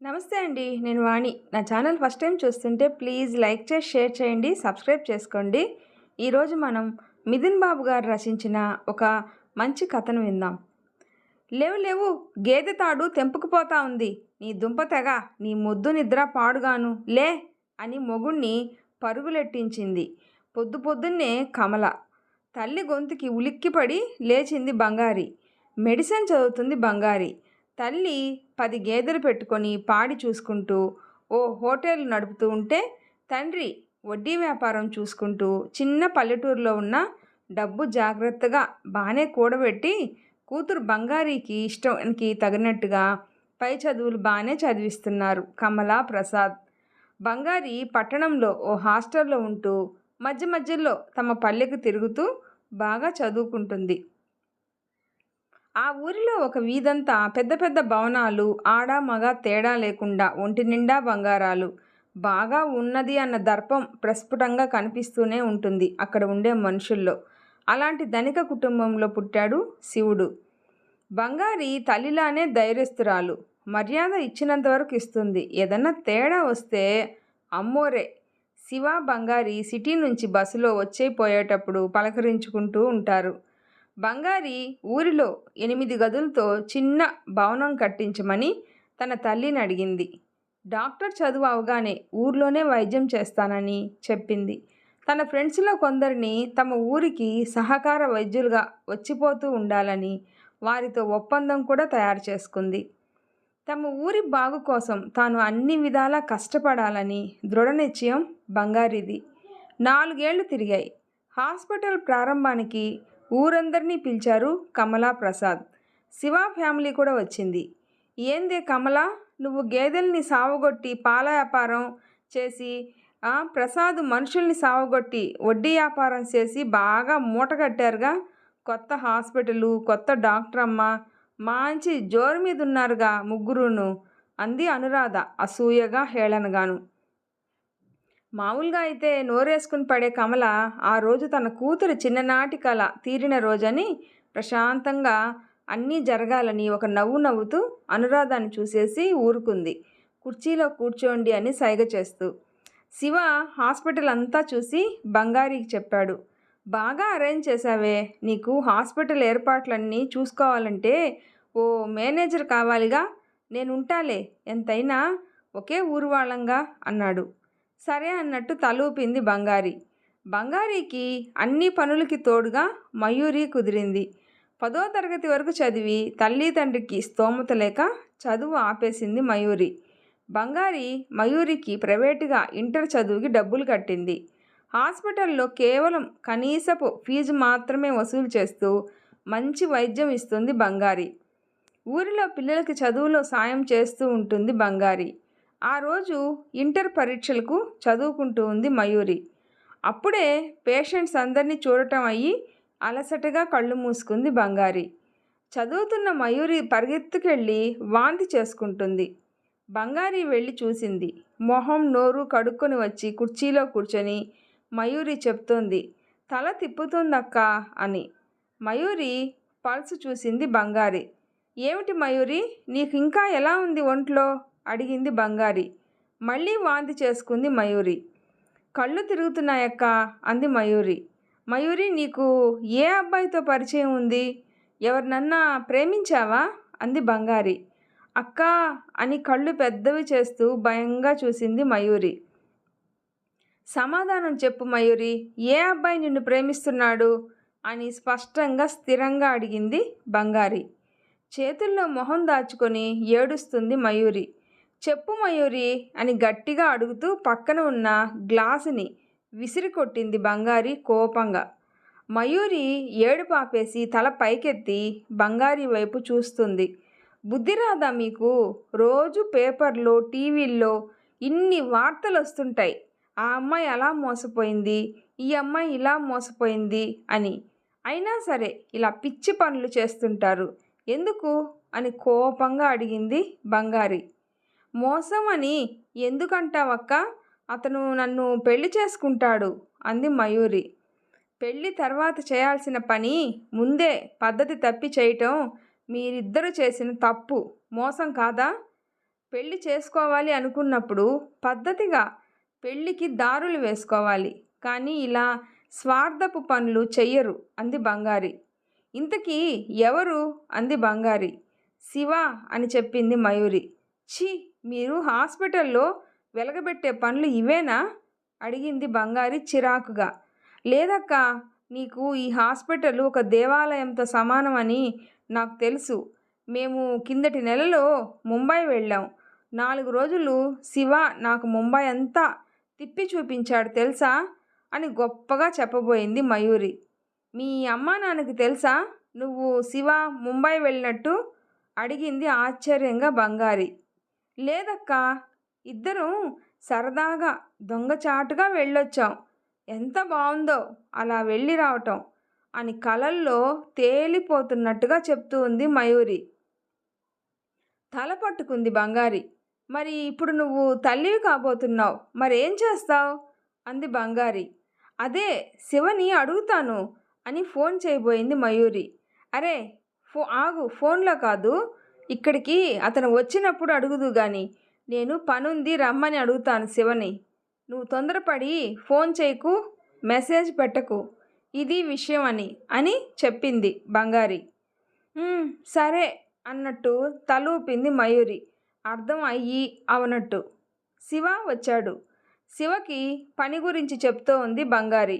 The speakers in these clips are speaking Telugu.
నమస్తే అండి. నేను వాణి. నా ఛానల్ ఫస్ట్ టైం చూస్తుంటే ప్లీజ్ లైక్ చేసి, షేర్ చేయండి, సబ్స్క్రైబ్ చేసుకోండి. ఈరోజు మనం మిథున్ బాబు గారు రచించిన ఒక మంచి కథను విందాం. లేవు లేవు, గేదె తాడు తెంపుకుపోతా ఉంది. నీ దుంప తెగ, నీ మొద్దు నిద్ర పాడుగాను, లే అని మొగుణ్ణి పరుగులెట్టించింది పొద్దు పొద్దున్నే కమల. తల్లి గొంతుకి ఉలిక్కిపడి లేచింది బంగారి. మెడిసిన్ చదువుతుంది బంగారి. తల్లి 10 గేదెలు పెట్టుకొని పాడి చూసుకుంటూ ఓ హోటల్ నడుపుతూ ఉంటే, తండ్రి వడ్డీ వ్యాపారం చూసుకుంటూ చిన్న పల్లెటూరులో ఉన్న డబ్బు జాగ్రత్తగా బాగానే కూడబెట్టి కూతురు బంగారీకి ఇష్టానికి తగినట్టుగా పై చదువులు బాగానే చదివిస్తున్నారు కమల, ప్రసాద్. బంగారి పట్టణంలో ఓ హాస్టల్లో ఉంటూ మధ్య మధ్యలో తమ పల్లెకు తిరుగుతూ బాగా చదువుకుంటుంది. ఆ ఊరిలో ఒక వీధంతా పెద్ద పెద్ద భవనాలు, ఆడ మగ తేడా లేకుండా ఒంటి నిండా బంగారాలు. బాగా ఉన్నది అన్న దర్పం ప్రస్ఫుటంగా కనిపిస్తూనే ఉంటుంది అక్కడ ఉండే మనుషుల్లో. అలాంటి ధనిక కుటుంబంలో పుట్టాడు శివుడు. బంగారి తల్లిలానే ధైర్యస్తురాలు. మర్యాద ఇచ్చినంతవరకు ఇస్తుంది. ఏదన్నా తేడా వస్తే అమ్మోరే. శివ, బంగారి సిటీ నుంచి బస్సులో వచ్చేపోయేటప్పుడు పలకరించుకుంటూ ఉంటారు. బంగారి ఊరిలో 8 గదులతో చిన్న భవనం కట్టించమని తన తల్లిని అడిగింది. డాక్టర్ చదువు అవగానే ఊర్లోనే వైద్యం చేస్తానని చెప్పింది. తన ఫ్రెండ్స్లో కొందరిని తమ ఊరికి సహకార వైద్యులుగా వచ్చిపోతూ ఉండాలని వారితో ఒప్పందం కూడా తయారు చేసుకుంది. తమ ఊరి బాగు కోసం తాను అన్ని విధాలా కష్టపడాలని దృఢ నిశ్చయం బంగారిది. 4 ఏళ్లు తిరిగాయి. హాస్పిటల్ ప్రారంభానికి ఊరందరినీ పిలిచారు కమల, ప్రసాద్. శివ ఫ్యామిలీ కూడా వచ్చింది. ఏందే కమల, నువ్వు గేదెల్ని సావగొట్టి పాల వ్యాపారం చేసి, ప్రసాద్ మనుషుల్ని సావగొట్టి వడ్డీ వ్యాపారం చేసి బాగా మూట కట్టారుగా. కొత్త హాస్పిటలు, కొత్త డాక్టర్ అమ్మ, మంచి జోరు మీద ఉన్నారుగా ముగ్గురును అంది అనురాధ అసూయగా, హేళనగాను. మామూలుగా అయితే నోరేసుకుని పడే కమల ఆ రోజు తన కూతురు చిన్ననాటి కల తీరిన రోజని ప్రశాంతంగా అన్నీ జరగాలని ఒక నవ్వు నవ్వుతూ అనురాధాన్ని చూసేసి ఊరుకుంది. కుర్చీలో కూర్చోండి అని సైగ చేస్తూ. శివ హాస్పిటల్ అంతా చూసి బంగారికి చెప్పాడు. బాగా అరేంజ్ చేశావే. నీకు హాస్పిటల్ ఏర్పాట్లన్నీ చూసుకోవాలంటే ఓ మేనేజర్ కావాలిగా. నేనుంటాలే, ఎంతైనా ఒకే ఊరు వాళ్ళంగా అన్నాడు. సరే అన్నట్టు తలూపింది బంగారి. బంగారికి అన్ని పనులకి తోడుగా మయూరి కుదిరింది. 10వ తరగతి వరకు చదివి తల్లి తండ్రికి స్తోమత లేక చదువు ఆపేసింది మయూరి. బంగారి మయూరికి ప్రైవేటుగా ఇంటర్ చదువుకి డబ్బులు కట్టింది. హాస్పిటల్లో కేవలం కనీసపు ఫీజు మాత్రమే వసూలు చేస్తూ మంచి వైద్యం ఇస్తుంది బంగారి. ఊరిలో పిల్లలకి చదువులో సాయం చేస్తూ ఉంటుంది బంగారి. ఆ రోజు ఇంటర్ పరీక్షలకు చదువుకుంటూ ఉంది మయూరి. అప్పుడే పేషెంట్స్ అందరినీ చూడటం అయ్యి అలసటగా కళ్ళు మూసుకుంది బంగారి. చదువుతున్న మయూరి పరిగెత్తుకెళ్ళి వాంతి చేసుకుంటుంది. బంగారి వెళ్ళి చూసింది. మొహం నోరు కడుక్కొని వచ్చి కుర్చీలో కూర్చొని మయూరి చెప్తోంది, తల తిప్పుతుందక్క అని. మయూరి పల్స్ చూసింది బంగారి. ఏమిటి మయూరి, నీకు ఇంకా ఎలా ఉంది ఒంట్లో అడిగింది బంగారి. మళ్ళీ వాంతి చేసుకుంది మయూరి. కళ్ళు తిరుగుతున్నాయక్క అంది మయూరి. మయూరి, నీకు ఏ అబ్బాయితో పరిచయం ఉంది? ఎవరినన్నా ప్రేమించావా అంది బంగారి. అక్కా అని కళ్ళు పెద్దవి చేస్తూ భయంగా చూసింది మయూరి. సమాధానం చెప్పు మయూరి, ఏ అబ్బాయి నిన్ను ప్రేమిస్తున్నాడు అని స్పష్టంగా స్థిరంగా అడిగింది బంగారి. చేతుల్లో మొహం దాచుకొని ఏడుస్తుంది మయూరి. చెప్పు మయూరి అని గట్టిగా అడుగుతూ పక్కన ఉన్న గ్లాసుని విసిరి కొట్టింది బంగారి కోపంగా. మయూరి ఏడుపు ఆపేసి తల పైకెత్తి బంగారి వైపు చూస్తుంది. బుద్ధి రాదా మీకు? రోజు పేపర్లో, టీవీల్లో ఇన్ని వార్తలు వస్తుంటాయి. ఆ అమ్మాయి అలా మోసపోయింది, ఈ అమ్మాయి ఇలా మోసపోయింది అని. అయినా సరే ఇలా పిచ్చి పనులు చేస్తుంటారు ఎందుకు అని కోపంగా అడిగింది బంగారి. మోసం అని ఎందుకంటావక్క? అతను నన్ను పెళ్లి చేసుకుంటాడు అంది మయూరి. పెళ్ళి తర్వాత చేయాల్సిన పని ముందే పద్ధతి తప్పి చేయటం మీరిద్దరూ చేసిన తప్పు, మోసం కాదా? పెళ్లి చేసుకోవాలి అనుకున్నప్పుడు పద్ధతిగా పెళ్ళికి దారులు వేసుకోవాలి, కానీ ఇలా స్వార్థపు పనులు చెయ్యరు అంది బంగారి. ఇంతకీ ఎవరు అంది బంగారి. శివ అని చెప్పింది మయూరి. ఛీ, మీరు హాస్పిటల్లో వెలగబెట్టే పనులు ఇవేనా అడిగింది బంగారి చిరాకుగా. లేదక్కా, నీకు ఈ హాస్పిటల్ ఒక దేవాలయంతో సమానమని నాకు తెలుసు. మేము కిందటి నెలలో ముంబై వెళ్ళాం. 4 రోజులు శివ నాకు ముంబై అంతా తిప్పి చూపించాడు తెలుసా అని గొప్పగా చెప్పబోయింది మయూరి. మీ అమ్మా నాన్నకి తెలుసా నువ్వు శివ ముంబై వెళ్ళినట్టు అడిగింది ఆశ్చర్యంగా బంగారి. లేదక్కా, ఇద్దరం సరదాగా దొంగచాటుగా వెళ్ళొచ్చాం. ఎంత బాగుందో అలా వెళ్ళి రావటం అని కలల్లో తేలిపోతున్నట్టుగా చెప్తూ ఉంది మయూరి. తల పట్టుకుంది బంగారి. మరి ఇప్పుడు నువ్వు తల్లివి కాబోతున్నావు, మరేం చేస్తావు అంది బంగారి. అదే శివని అడుగుతాను అని ఫోన్ చేయబోయింది మయూరి. అరే ఆగు, ఫోన్లో కాదు, ఇక్కడికి అతను వచ్చినప్పుడు అడుగుదు గాని. నేను పనుంది రమ్మని అడుగుతాను శివని. నువ్వు తొందరపడి ఫోన్ చేయకు, మెసేజ్ పెట్టకు, ఇది విషయం అని చెప్పింది బంగారి. సరే అన్నట్టు తలూపింది మయూరి, అర్థం అయ్యి అవనట్టు. శివ వచ్చాడు. శివకి పని గురించి చెప్తూ ఉంది బంగారి.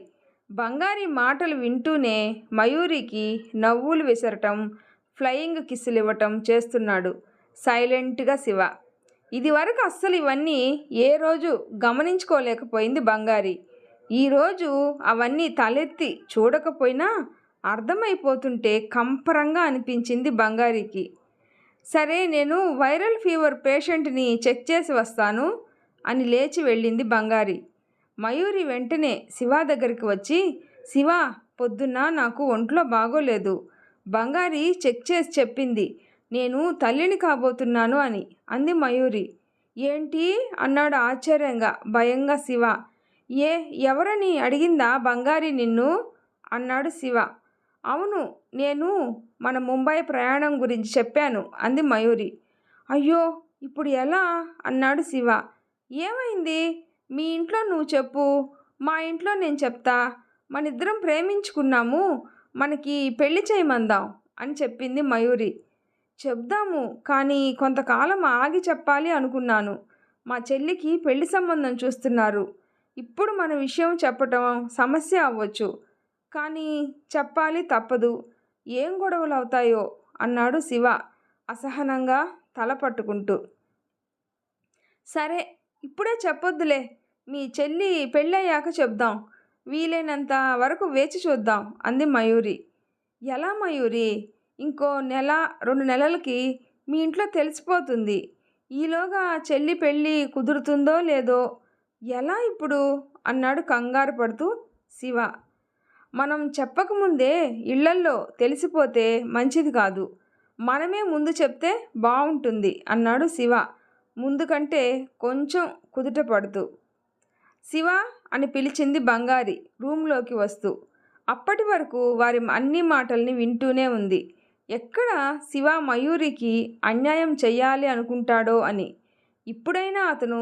బంగారి మాటలు వింటూనే మయూరికి నవ్వులు విసరటం, ఫ్లయింగ్ కిస్సులు ఇవ్వటం చేస్తున్నాడు సైలెంట్గా శివ. ఇదివరకు అస్సలు ఇవన్నీ ఏ రోజు గమనించుకోలేకపోయింది బంగారి. ఈరోజు అవన్నీ తలెత్తి చూడకపోయినా అర్థమైపోతుంటే కంపరంగా అనిపించింది బంగారికి. సరే, నేను వైరల్ ఫీవర్ పేషెంట్ని చెక్ చేసి వస్తాను అని లేచి వెళ్ళింది బంగారి. మయూరి వెంటనే శివ దగ్గరికి వచ్చి, శివ, పొద్దున్న నాకు ఒంట్లో బాగోలేదు. బంగారి చెక్ చేసి చెప్పింది నేను తల్లిని కాబోతున్నాను అని అంది మయూరి. ఏంటి అన్నాడు ఆశ్చర్యంగా భయంగా శివ. ఎవరని అడిగిందా బంగారి నిన్ను అన్నాడు శివ. అవును, నేను మన ముంబై ప్రయాణం గురించి చెప్పాను అంది మయూరి. అయ్యో, ఇప్పుడు ఎలా అన్నాడు శివ. ఏమైంది? మీ ఇంట్లో నువ్వు చెప్పు, మా ఇంట్లో నేను చెప్తా. మనిద్దరం ప్రేమించుకున్నాము, మనకి పెళ్లి చేయమందాం అని చెప్పింది మయూరి. చెప్దాము, కానీ కొంతకాలం ఆగి చెప్పాలి అనుకున్నాను. మా చెల్లికి పెళ్లి సంబంధం చూస్తున్నారు. ఇప్పుడు మన విషయం చెప్పటం సమస్య అవ్వచ్చు, కానీ చెప్పాలి తప్పదు. ఏం గొడవలు అవుతాయో అన్నాడు శివ అసహనంగా తల పట్టుకుంటూ. సరే, ఇప్పుడే చెప్పొద్దులే, మీ చెల్లి పెళ్ళయ్యాక చెప్దాం. వీలైనంత వరకు వేచి చూద్దాం అంది మయూరి. ఎలా మయూరి? ఇంకో 1-2 నెలలకి మీ ఇంట్లో తెలిసిపోతుంది. ఈలోగా చెల్లి పెళ్ళి కుదురుతుందో లేదో. ఎలా ఇప్పుడు అన్నాడు కంగారు పడుతూ శివ. మనం చెప్పకముందే ఇళ్లల్లో తెలిసిపోతే మంచిది కాదు. మనమే ముందు చెప్తే బాగుంటుంది అన్నాడు శివ ముందు కంటే కొంచెం కుదుట పడుతూ. శివ అని పిలిచింది బంగారి రూంలోకి వస్తూ. అప్పటి వరకు వారి అన్ని మాటల్ని వింటూనే ఉంది. ఎక్కడ శివ మయూరికి అన్యాయం చెయ్యాలి అనుకుంటాడో అని. ఇప్పుడైనా అతను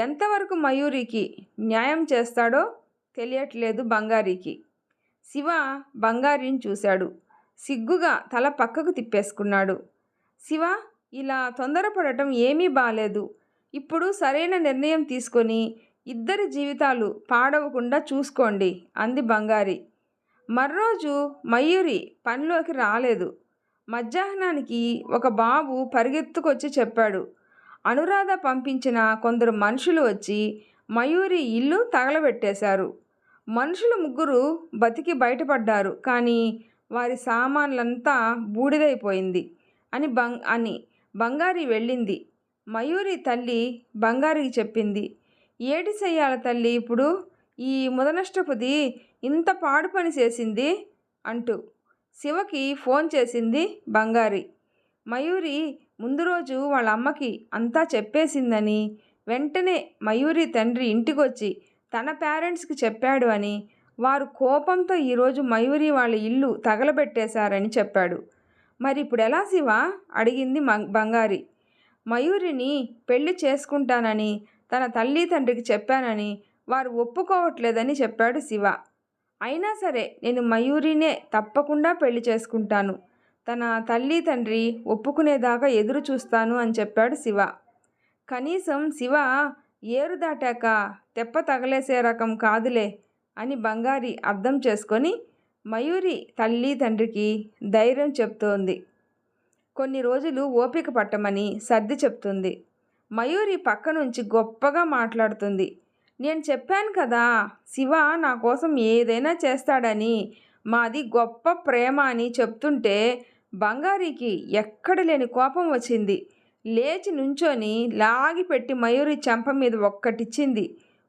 ఎంతవరకు మయూరికి న్యాయం చేస్తాడో తెలియట్లేదు బంగారికి. శివ బంగారిని చూశాడు. సిగ్గుగా తల పక్కకు తిప్పేసుకున్నాడు. శివ, ఇలా తొందరపడటం ఏమీ బాలేదు. ఇప్పుడు సరైన నిర్ణయం తీసుకొని ఇద్దరి జీవితాలు పాడవకుండా చూసుకోండి అంది బంగారి. మర్రోజు మయూరి పనిలోకి రాలేదు. మధ్యాహ్నానికి ఒక బాబు పరిగెత్తుకొచ్చి చెప్పాడు. అనురాధ పంపించిన కొందరు మనుషులు వచ్చి మయూరి ఇల్లు తగలబెట్టేశారు. మనుషులు 3 బతికి బయటపడ్డారు, కానీ వారి సామాన్లంతా బూడిదైపోయింది అని బంగారి వెళ్ళింది. మయూరి తల్లి బంగారికి చెప్పింది. ఏటి చెయ్యాల తల్లి ఇప్పుడు? ఈ ముదనష్టపుది ఇంత పాడు పని చేసింది అంటూ శివకి ఫోన్ చేసింది బంగారి. మయూరి ముందు రోజు వాళ్ళ అమ్మకి అంతా చెప్పేసిందని, వెంటనే మయూరి తండ్రి ఇంటికొచ్చి తన పేరెంట్స్కి చెప్పాడు అని, వారు కోపంతో ఈరోజు మయూరి వాళ్ళ ఇల్లు తగలబెట్టేశారని చెప్పాడు. మరి ఇప్పుడు ఎలా శివ అడిగింది బంగారి. మయూరిని పెళ్లి చేసుకుంటానని తన తల్లి తండ్రికి చెప్పానని వారు ఒప్పుకోవట్లేదని చెప్పాడు శివ. అయినా సరే నేను మయూరినే తప్పకుండా పెళ్లి చేసుకుంటాను, తన తల్లి తండ్రి ఒప్పుకునేదాకా ఎదురు చూస్తాను అని చెప్పాడు శివ. కనీసం శివ ఏరు దాటాక తెప్ప తగలేసే రకం కాదులే అని బంగారి అర్థం చేసుకొని మయూరి తల్లి తండ్రికి ధైర్యం చెప్తోంది. కొన్ని రోజులు ఓపిక పట్టమని సర్ది చెప్తుంది. మయూరి పక్క నుంచి గొప్పగా మాట్లాడుతుంది. నేను చెప్పాను కదా శివ నా కోసం ఏదైనా చేస్తాడని, మాది గొప్ప ప్రేమ అని చెప్తుంటే బంగారికి ఎక్కడ లేని కోపం వచ్చింది. లేచి నుంచొని లాగిపెట్టి మయూరి చెంప మీద ఒక్కటిచ్చింది.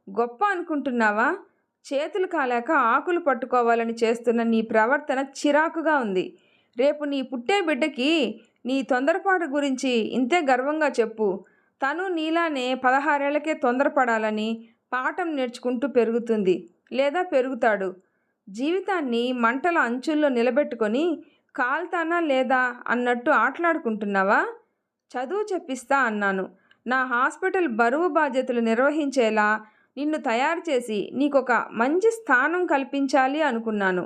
గొప్ప అనుకుంటున్నావా? చేతులు కాలేక ఆకులు పట్టుకోవాలని చేస్తున్న నీ ప్రవర్తన చిరాకుగా ఉంది. రేపు నీ పుట్టే బిడ్డకి నీ తొందరపాటు గురించి ఇంతే గర్వంగా చెప్పు. తను నీలానే 16 ఏళ్లకే తొందరపడాలని పాఠం నేర్చుకుంటూ పెరుగుతుంది, లేదా పెరుగుతాడు. జీవితాన్ని మంటల అంచుల్లో నిలబెట్టుకొని కాల్తానా లేదా అన్నట్టు ఆటలాడుకుంటున్నావా? చదువు చెప్పిస్తా అన్నాను. నా హాస్పిటల్ బరువు బాధ్యతలు నిర్వహించేలా నిన్ను తయారు చేసి నీకొక మంచి స్థానం కల్పించాలి అనుకున్నాను.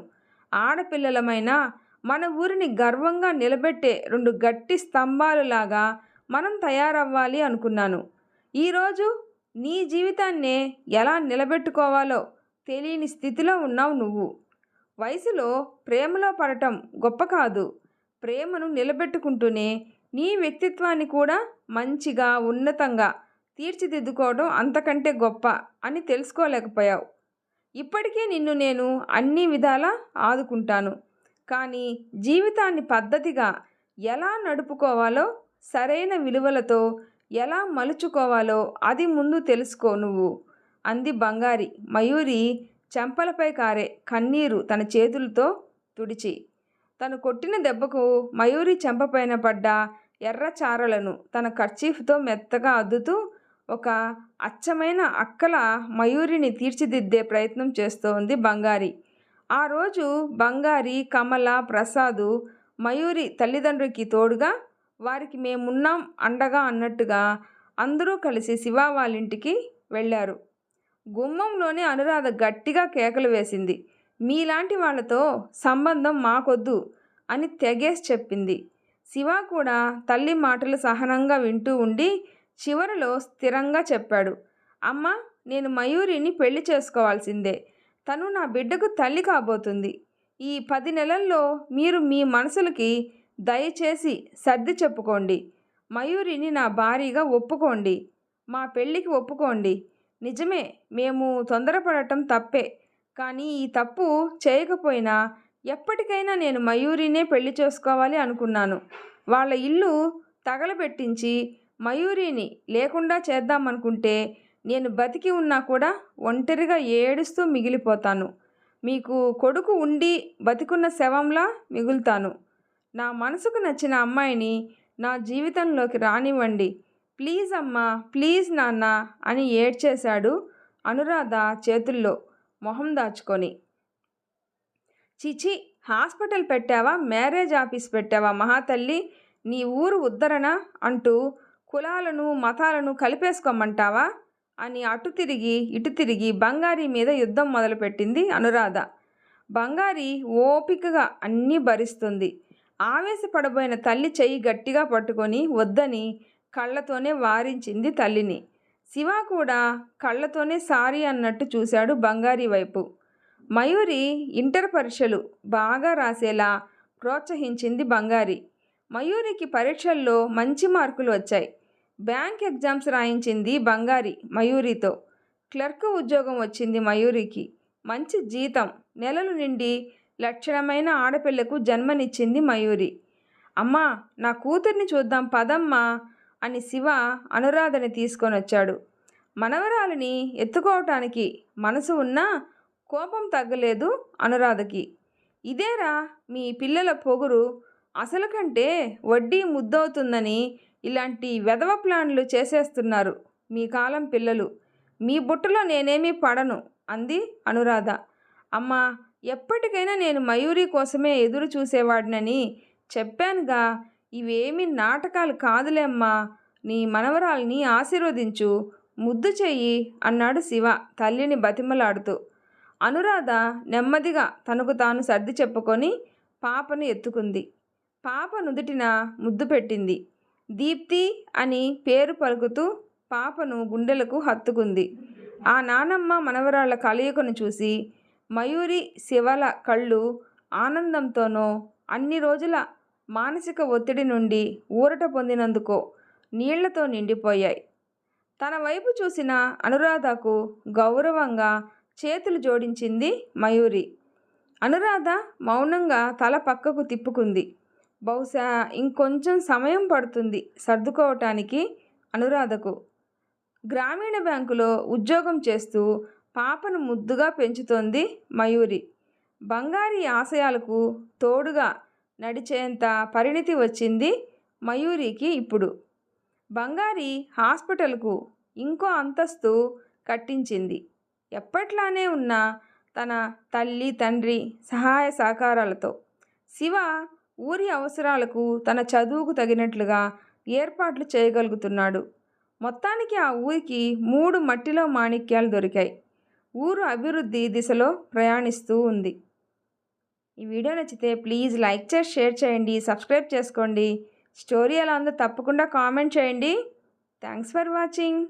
ఆడపిల్లలమైనా మన ఊరిని గర్వంగా నిలబెట్టే 2 గట్టి స్తంభాలులాగా మనం తయారవ్వాలి అనుకున్నాను. ఈరోజు నీ జీవితాన్నే ఎలా నిలబెట్టుకోవాలో తెలియని స్థితిలో ఉన్నావు నువ్వు. వయసులో ప్రేమలో పడటం గొప్ప కాదు, ప్రేమను నిలబెట్టుకుంటూనే నీ వ్యక్తిత్వాన్ని కూడా మంచిగా ఉన్నతంగా తీర్చిదిద్దుకోవడం అంతకంటే గొప్ప అని తెలుసుకోలేకపోయావు. ఇప్పటికే నిన్ను నేను అన్ని విధాలా ఆదుకుంటాను, కానీ జీవితాన్ని పద్ధతిగా ఎలా నడుపుకోవాలో, సరైన విలువలతో ఎలా మలుచుకోవాలో అది ముందు తెలుసుకో నువ్వు అంది బంగారి మయూరి చెంపలపై కారే కన్నీరు తన చేతులతో తుడిచి. తను కొట్టిన దెబ్బకు మయూరి చెంపపైన పడ్డ ఎర్ర చారలను తన కర్చీఫ్తో మెత్తగా అద్దుతూ ఒక అచ్చమైన అక్కల మయూరిని తీర్చిదిద్దే ప్రయత్నం చేస్తోంది బంగారి. ఆ రోజు బంగారి, కమల, ప్రసాదు మయూరి తల్లిదండ్రులకి తోడుగా వారికి మేమున్నాం అండగా అన్నట్టుగా అందరూ కలిసి శివ వాళ్ళింటికి వెళ్ళారు. గుమ్మంలోనే అనురాధ గట్టిగా కేకలు వేసింది. మీలాంటి వాళ్ళతో సంబంధం మాకొద్దు అని తెగేసి చెప్పింది. శివ కూడా తల్లి మాటలు సహనంగా వింటూ ఉండి చివరిలో స్థిరంగా చెప్పాడు. అమ్మ, నేను మయూరిని పెళ్లి చేసుకోవాల్సిందే. తను నా బిడ్డకు తల్లి కాబోతుంది. ఈ 10 నెలల్లో మీరు మీ మనసులకి దయచేసి సర్ది చెప్పుకోండి. మయూరిని నా భార్యగా ఒప్పుకోండి. మా పెళ్ళికి ఒప్పుకోండి. నిజమే, మేము తొందరపడటం తప్పే, కానీ ఈ తప్పు చేయకపోయినా ఎప్పటికైనా నేను మయూరినే పెళ్లి చేసుకోవాలి అనుకున్నాను. వాళ్ళ ఇల్లు తగలబెట్టించి మయూరిని లేకుండా చేద్దామనుకుంటే నేను బతికి ఉన్నా కూడా ఒంటరిగా ఏడుస్తూ మిగిలిపోతాను. మీకు కొడుకు ఉండి బతికున్న శవంలా మిగులుతాను. నా మనసుకు నచ్చిన అమ్మాయిని నా జీవితంలోకి రానివ్వండి. ప్లీజ్ అమ్మా, ప్లీజ్ నాన్న అని ఏడ్చేశాడు అనురాధ చేతుల్లో మొహం దాచుకొని. చిచి, హాస్పిటల్ పెట్టావా, మ్యారేజ్ ఆఫీస్ పెట్టావా మహాతల్లి? నీ ఊరు ఉద్ధరణ అంటూ కులాలను మతాలను కలిపేసుకోమంటావా అని అటు తిరిగి ఇటు తిరిగి బంగారి మీద యుద్ధం మొదలుపెట్టింది అనురాధ. బంగారి ఓపికగా అన్నీ భరిస్తుంది. ఆవేశపడబోయిన తల్లి చెయ్యి గట్టిగా పట్టుకొని వద్దని కళ్ళతోనే వారించింది తల్లిని. శివ కూడా కళ్ళతోనే సారీ అన్నట్టు చూశాడు బంగారి వైపు. మయూరి ఇంటర్ పరీక్షలు బాగా రాసేలా ప్రోత్సహించింది బంగారి. మయూరికి పరీక్షల్లో మంచి మార్కులు వచ్చాయి. బ్యాంక్ ఎగ్జామ్స్ రాయించింది బంగారి మయూరితో. క్లర్క్ ఉద్యోగం వచ్చింది మయూరికి. మంచి జీతం, నెలలు నిండి లక్షణమైన ఆడపిల్లకు జన్మనిచ్చింది మయూరి. అమ్మా, నా కూతుర్ని చూద్దాం పదమ్మా అని శివ అనురాధని తీసుకొని వచ్చాడు. మనవరాలిని ఎత్తుకోవటానికి మనసు ఉన్నా కోపం తగ్గలేదు అనురాధకి. ఇదేరా మీ పిల్లల పొగురు, అసలు కంటే వడ్డీ ముద్దవుతుందని ఇలాంటి వెధవ ప్లాన్లు చేసేస్తున్నారు మీ కాలం పిల్లలు. మీ బుట్టలో నేనేమీ పడను అంది అనురాధ. అమ్మా, ఎప్పటికైనా నేను మయూరి కోసమే ఎదురు చూసేవాడినని చెప్పానుగా. ఇవేమీ నాటకాలు కాదులేమ్మా. నీ మనవరాల్ని ఆశీర్వదించు, ముద్దు చెయ్యి అన్నాడు శివ తల్లిని బతిమలాడుతూ. అనురాధ నెమ్మదిగా తనకు తాను సర్ది చెప్పుకొని పాపను ఎత్తుకుంది. పాప నుదుటిన ముద్దు పెట్టింది. దీప్తి అని పేరు పలుకుతూ పాపను గుండెలకు హత్తుకుంది. ఆ నానమ్మ మనవరాళ్ల కలయికను చూసి మయూరి శివల కళ్ళు ఆనందంతోనో, అన్ని రోజుల మానసిక ఒత్తిడి నుండి ఊరట పొందినందుకో నీళ్లతో నిండిపోయాయి. తన వైపు చూసిన అనురాధకు గౌరవంగా చేతులు జోడించింది మయూరి. అనురాధ మౌనంగా తల పక్కకు తిప్పుకుంది. బహుశా ఇంకొంచెం సమయం పడుతుంది సర్దుకోవటానికి అనురాధకు. గ్రామీణ బ్యాంకులో ఉద్యోగం చేస్తూ పాపను ముద్దుగా పెంచుతోంది మయూరి. బంగారి ఆశయాలకు తోడుగా నడిచేంత పరిణితి వచ్చింది మయూరికి ఇప్పుడు. బంగారి హాస్పిటల్కు ఇంకో అంతస్తు కట్టించింది. ఎప్పట్లానే ఉన్న తన తల్లి తండ్రి సహాయ సహకారాలతో. శివ ఊరి అవసరాలకు తన చదువుకు తగినట్లుగా ఏర్పాట్లు చేయగలుగుతున్నాడు. మొత్తానికి ఆ ఊరికి 3 మట్టిలో మాణిక్యాలు దొరికాయి. ఊరు అభివృద్ధి దిశలో ప్రయాణిస్తూ ఉంది. ఈ వీడియో నచ్చితే ప్లీజ్ లైక్ చేసి షేర్ చేయండి, సబ్స్క్రైబ్ చేసుకోండి. స్టోరీ ఎలా ఉందో తప్పకుండా కామెంట్ చేయండి. Thanks for watching.